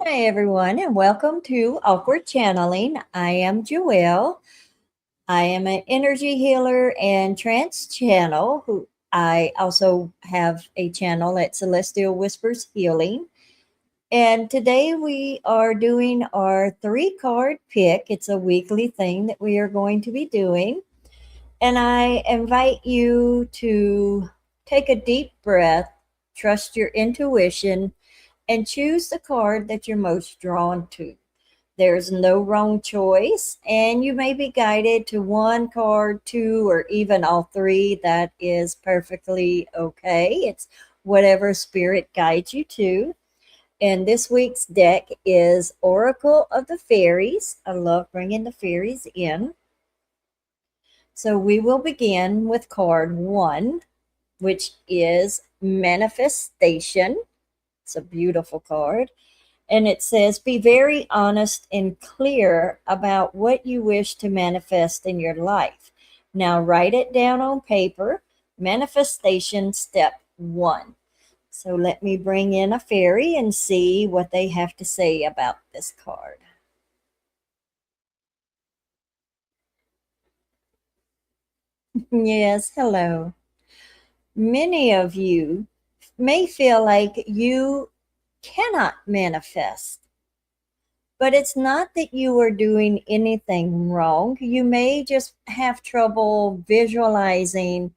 Hi, everyone, and welcome to Awkward Channeling. I am Joelle. I am an energy healer and trance channel. Who I also have a channel at Celestial Whispers Healing. And today we are doing our three-card pick. It's a weekly thing that we are going to be doing. And I invite you to take a deep breath, trust your intuition, and choose the card that you're most drawn to. There's no wrong choice, and you may be guided to one card, two, or even all three. That is perfectly okay. It's whatever spirit guides you to. And this week's deck is Oracle of the Fairies. I love bringing the fairies in. So we will begin with card one, which is Manifestation. It's a beautiful card. And it says, be very honest and clear about what you wish to manifest in your life. Now, write it down on paper. Manifestation step one. So, let me bring in a fairy and see what they have to say about this card. Yes, hello. Many of you may feel like you cannot manifest. But it's not that you are doing anything wrong. You may just have trouble visualizing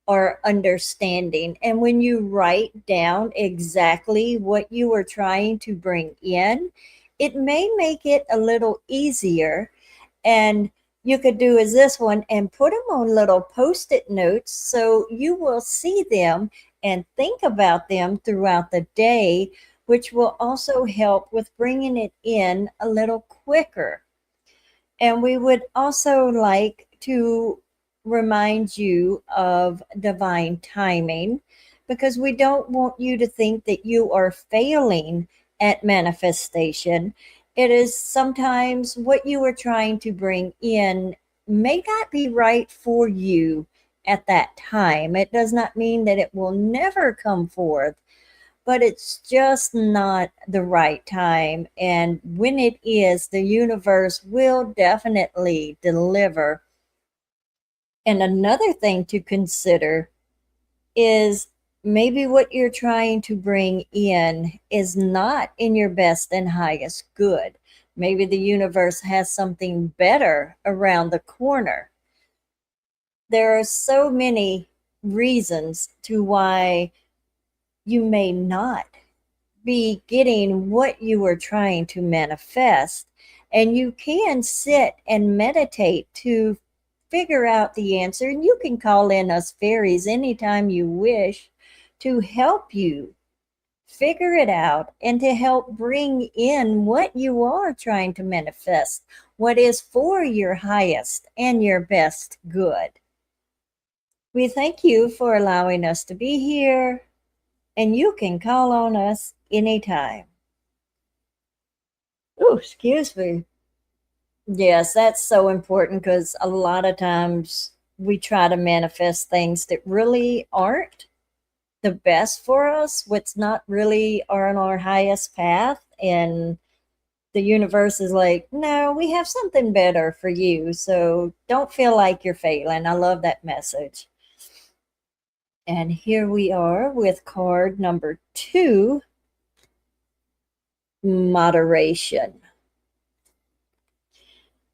or understanding. And when you write down exactly what you are trying to bring in, it may make it a little easier. And you could do as this one and put them on little post-it notes so you will see them and think about them throughout the day, which will also help with bringing it in a little quicker. And we would also like to remind you of divine timing, because we don't want you to think that you are failing at manifestation. It is sometimes what you are trying to bring in may not be right for you at that time. It does not mean that it will never come forth, but it's just not the right time. And when it is, the universe will definitely deliver. And another thing to consider is maybe what you're trying to bring in is not in your best and highest good. Maybe the universe has something better around the corner. There are so many reasons to why you may not be getting what you are trying to manifest. And you can sit and meditate to figure out the answer. And you can call in us fairies anytime you wish to help you figure it out and to help bring in what you are trying to manifest, what is for your highest and your best good. We thank you for allowing us to be here, and you can call on us anytime. Oh, excuse me. Yes, that's so important because a lot of times we try to manifest things that really aren't the best for us, what's not really on our highest path. And the universe is like, no, we have something better for you. So don't feel like you're failing. I love that message. And here we are with card number two, moderation.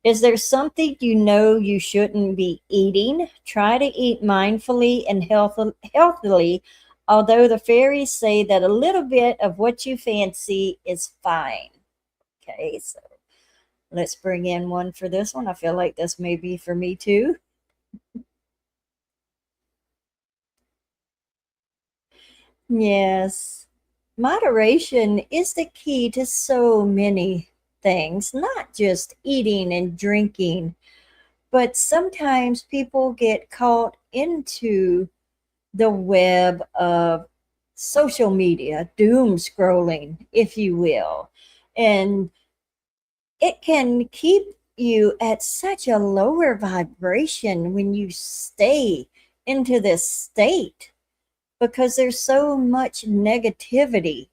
Is there something you know you shouldn't be eating? Try to eat mindfully and healthily, although the fairies say that a little bit of what you fancy is fine. Okay, so let's bring in one for this one. I feel like this may be for me too. Yes, moderation is the key to so many things, not just eating and drinking. But sometimes people get caught into the web of social media, doom scrolling, if you will. And it can keep you at such a lower vibration when you stay into this state, because there's so much negativity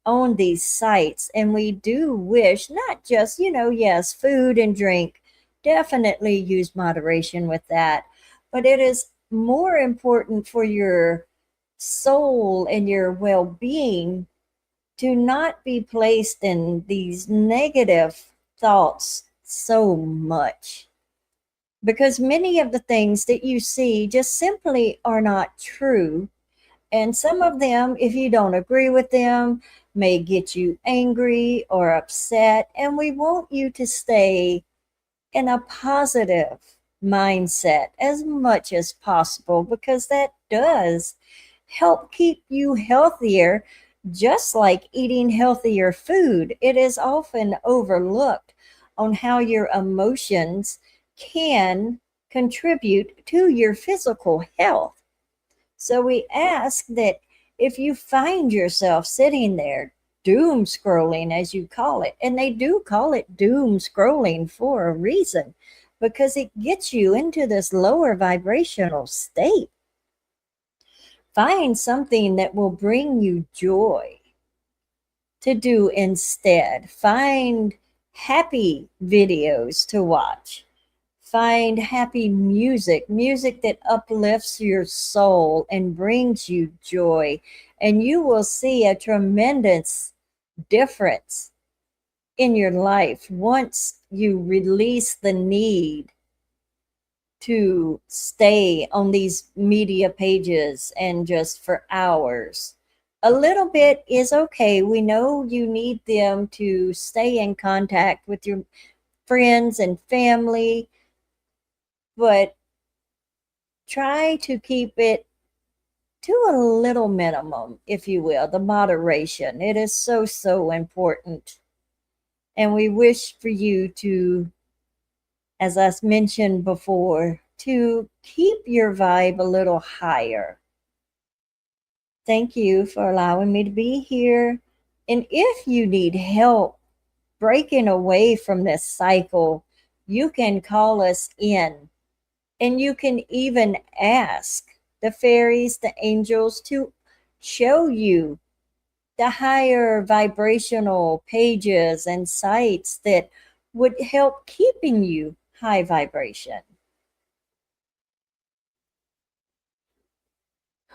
on these sites, and we do wish not just, yes, food and drink, definitely use moderation with that, but it is more important for your soul and your well-being to not be placed in these negative thoughts so much, because many of the things that you see just simply are not true. And some of them, if you don't agree with them, may get you angry or upset. And we want you to stay in a positive mindset as much as possible, because that does help keep you healthier. Just like eating healthier food, it is often overlooked on how your emotions can contribute to your physical health. So we ask that if you find yourself sitting there doom scrolling, as you call it, and they do call it doom scrolling for a reason, because it gets you into this lower vibrational state. Find something that will bring you joy to do instead. Find happy videos to watch. Find happy music, music that uplifts your soul and brings you joy. And you will see a tremendous difference in your life once you release the need to stay on these media pages and just for hours. A little bit is okay. We know you need them to stay in contact with your friends and family, but try to keep it to a little minimum, if you will, the moderation. It is so, so important. And we wish for you to, as I mentioned before, to keep your vibe a little higher. Thank you for allowing me to be here. And if you need help breaking away from this cycle, you can call us in, and you can even ask the fairies, the angels to show you the higher vibrational pages and sites that would help keeping you high vibration.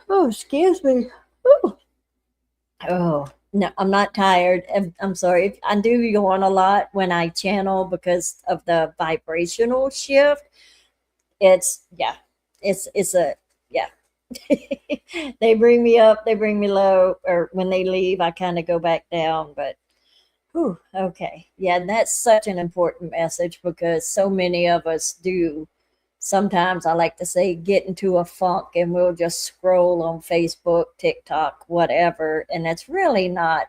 Oh, excuse me. Ooh. Oh, no, I'm not tired. I'm sorry. I do yawn a lot when I channel because of the vibrational shift. Yeah, it's a, yeah. They bring me up, they bring me low, or when they leave, I kind of go back down. But whew, okay, yeah, and that's such an important message because so many of us do. Sometimes I like to say get into a funk and we'll just scroll on Facebook, TikTok, whatever, and that's really not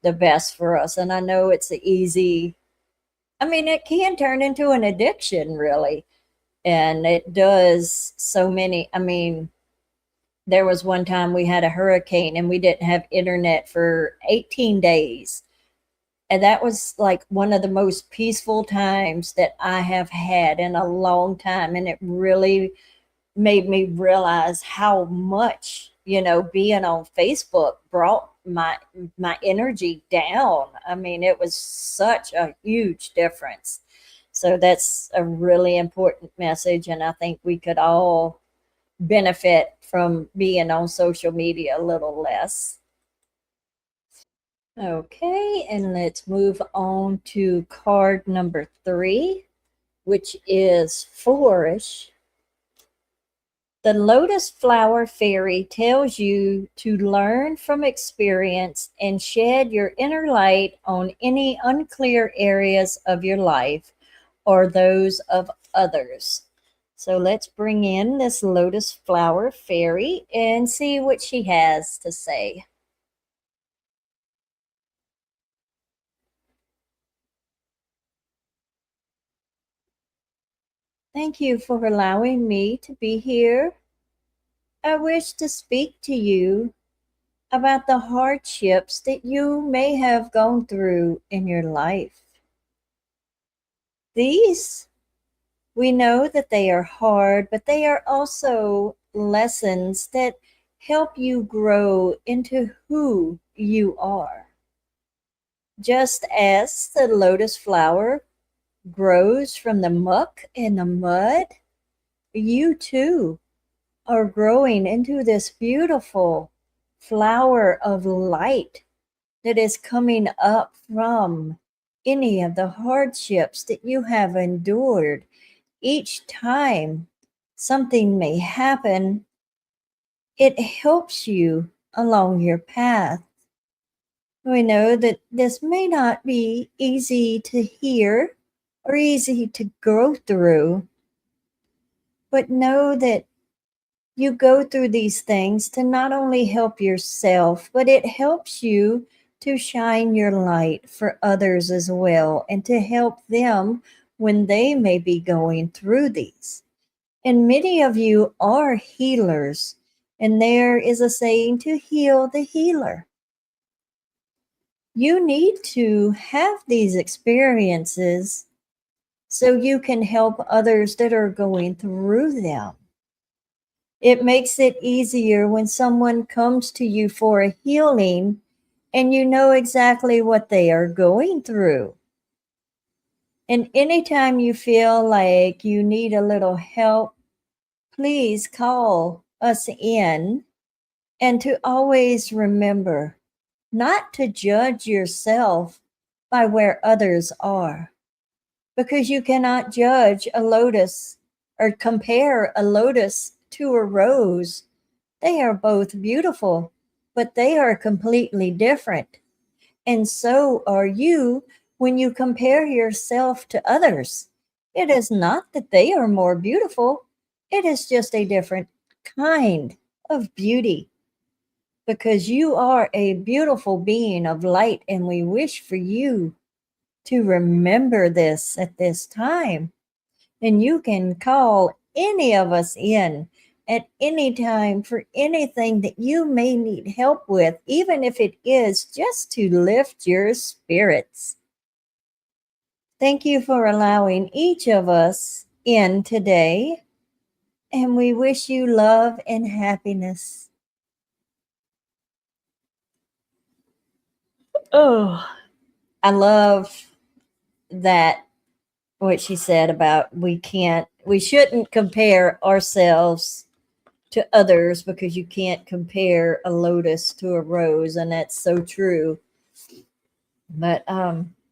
the best for us. And I know it's a easy. I mean, it can turn into an addiction, really, and it does so many. I mean, there was one time we had a hurricane and we didn't have internet for 18 days. And that was like one of the most peaceful times that I have had in a long time. And it really made me realize how much, being on Facebook brought my energy down. I mean, it was such a huge difference. So that's a really important message. And I think we could all benefit from being on social media a little less. Okay, and let's move on to card number 3, which is Flourish. The lotus flower fairy tells you to learn from experience and shed your inner light on any unclear areas of your life or those of others. So let's bring in this lotus flower fairy and see what she has to say. Thank you for allowing me to be here. I wish to speak to you about the hardships that you may have gone through in your life. These, we know that they are hard, but they are also lessons that help you grow into who you are. Just as the lotus flower grows from the muck and the mud, you too are growing into this beautiful flower of light that is coming up from any of the hardships that you have endured. Each time something may happen, it helps you along your path. We know that this may not be easy to hear or easy to go through, but know that you go through these things to not only help yourself, but it helps you to shine your light for others as well and to help them when they may be going through these. And many of you are healers, and there is a saying to heal the healer. You need to have these experiences so you can help others that are going through them. It makes it easier when someone comes to you for a healing and you know exactly what they are going through. And anytime you feel like you need a little help, please call us in, and to always remember not to judge yourself by where others are, because you cannot judge a lotus or compare a lotus to a rose. They are both beautiful, but they are completely different. And so are you when you compare yourself to others. It is not that they are more beautiful, it is just a different kind of beauty, because you are a beautiful being of light, and we wish for you to remember this at this time. And you can call any of us in at any time for anything that you may need help with, even if it is just to lift your spirits. Thank you for allowing each of us in today, and we wish you love and happiness. Oh, I love that, what she said about we shouldn't compare ourselves to others, because you can't compare a lotus to a rose, and that's so true. But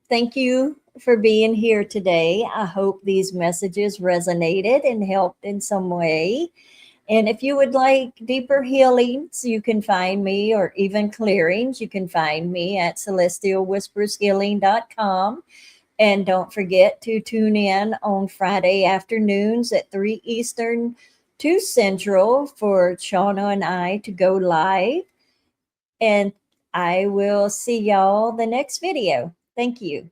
thank you for being here today. I hope these messages resonated and helped in some way. And if you would like deeper healings, you can find me, or even clearings, you can find me at celestialwhispershealing.com. And don't forget to tune in on Friday afternoons at 3 Eastern, 2 Central for Shauna and I to go live. And I will see y'all the next video. Thank you.